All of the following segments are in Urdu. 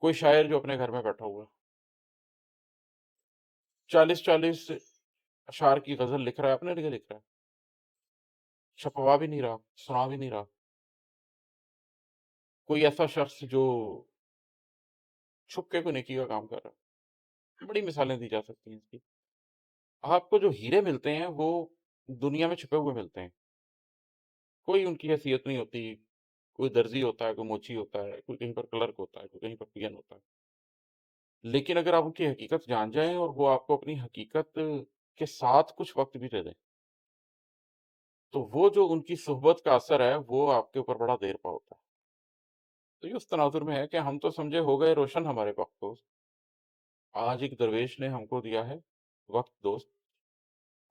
کوئی شاعر جو اپنے گھر میں بیٹھا ہوا ہے 40 اشعار کی غزل لکھ رہا ہے، اپنے لیے لکھ رہا ہے، چھپوا بھی نہیں رہا، سنا بھی نہیں رہا. کوئی ایسا شخص جو چھپ کے کوئی نیکی کا کام کر رہا ہے. بڑی مثالیں دی جا سکتی ہیں اس کی. آپ کو جو ہیرے ملتے ہیں وہ دنیا میں چھپے ہوئے ملتے ہیں. کوئی ان کی حیثیت نہیں ہوتی. کوئی درزی ہوتا ہے، کوئی موچی ہوتا ہے، کوئی کہیں پر کلرک ہوتا ہے، کوئی کہیں پر پین ہوتا ہے. لیکن اگر آپ ان کی حقیقت جان جائیں اور وہ آپ کو اپنی حقیقت کے ساتھ کچھ وقت بھی دے دیں، تو وہ جو ان کی صحبت کا اثر ہے وہ آپ کے اوپر بڑا دیر پا ہوتا ہے. تو یہ اس تناظر میں ہے کہ ہم تو سمجھے ہو گئے روشن ہمارے وقت دوست. آج ایک درویش نے ہم کو دیا ہے وقت دوست.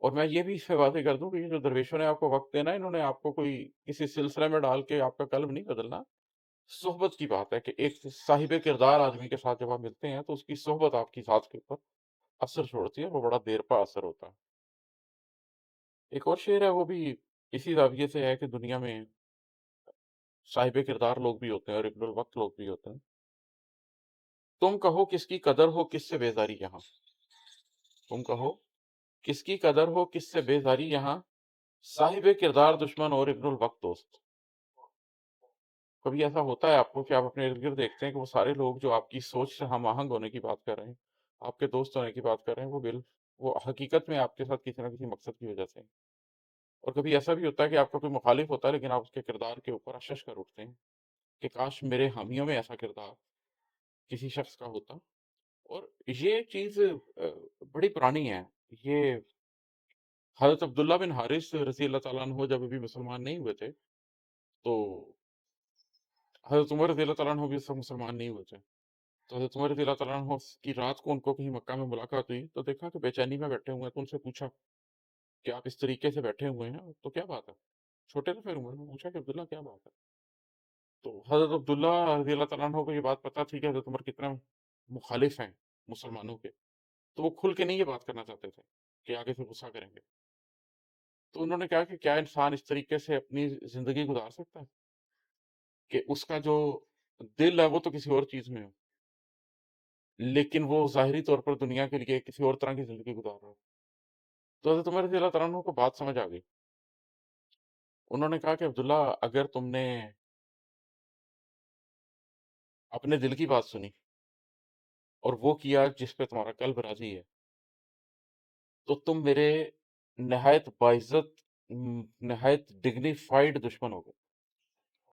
اور میں یہ بھی اس پہ واضح کر دوں کہ یہ جو درویشوں نے آپ کو وقت دینا ہے، انہوں نے آپ کو کوئی کسی سلسلے میں ڈال کے آپ کا قلب نہیں بدلنا. صحبت کی بات ہے کہ ایک صاحب کردار آدمی کے ساتھ جب آپ ملتے ہیں تو اس کی صحبت آپ کی ذات کے اوپر اثر چھوڑتی ہے، وہ بڑا دیر پا اثر ہوتا ہے. ایک اور شعر ہے، وہ بھی اسی زاویے سے ہے کہ دنیا میں صاحب کردار لوگ بھی ہوتے ہیں اور ابن الوقت لوگ بھی ہوتے ہیں. تم کہو کس کی قدر ہو کس سے بیزاری یہاں. تم کہو کس کی قدر ہو کس سے بیزاری یہاں، صاحب کردار دشمن اور ابن الوقت دوست. کبھی ایسا ہوتا ہے آپ کو کہ آپ اپنے ارد گرد دیکھتے ہیں کہ وہ سارے لوگ جو آپ کی سوچ سے ہم آہنگ ہونے کی بات کر رہے ہیں، آپ کے دوست ہونے کی بات کر رہے ہیں، وہ حقیقت میں آپ کے ساتھ کسی نہ کسی مقصد کی وجہ سے ہیں. اور کبھی ایسا بھی ہوتا ہے کہ آپ کا کوئی مخالف ہوتا ہے لیکن آپ اس کے کردار کے اوپر اشش کر اٹھتے ہیں کہ کاش میرے حامیوں میں ایسا کردار کسی شخص کا ہوتا. اور یہ چیز بڑی پرانی ہے. یہ حضرت عبداللہ بن حارث رضی اللہ تعالیٰ عنہ جب ابھی مسلمان نہیں ہوئے تھے تو حضرت عمر رضی اللہ تعالیٰ عنہ بھی اس وقت مسلمان نہیں ہوئے تھے. تو حضرت عمر رضی اللہ تعالیٰ عنہ کی رات کو ان کو کہیں مکہ میں ملاقات ہوئی تو دیکھا کہ بے چینی میں بیٹھے ہوئے ہیں. تو ان سے پوچھا کہ آپ اس طریقے سے بیٹھے ہوئے ہیں تو کیا بات ہے. چھوٹے تھے پھر عمر میں. پوچھا کہ عبداللہ کیا بات ہے. تو حضرت عبداللہ رضی اللہ تعالیٰ عنہ کو یہ بات پتہ تھی کہ حضرت عمر کتنا مخالف ہیں مسلمانوں کے. تو وہ کھل کے نہیں یہ بات کرنا چاہتے تھے کہ آگے سے غصہ کریں گے. تو انہوں نے کہا کہ کیا انسان اس طریقے سے اپنی زندگی گزار سکتا ہے کہ اس کا جو دل ہے وہ تو کسی اور چیز میں ہو لیکن وہ ظاہری طور پر دنیا کے لیے کسی اور طرح کی زندگی گزار رہا ہو. تو حضرت عمر رضی اللہ تعالیٰ عنہ کو بات سمجھ آ گئی. انہوں نے کہا کہ عبداللہ اگر تم نے اپنے دل کی بات سنی اور وہ کیا جس پہ تمہارا قلب راضی ہے تو تم میرے نہایت باعزت نہایت ڈگنیفائڈ دشمن ہو گئے.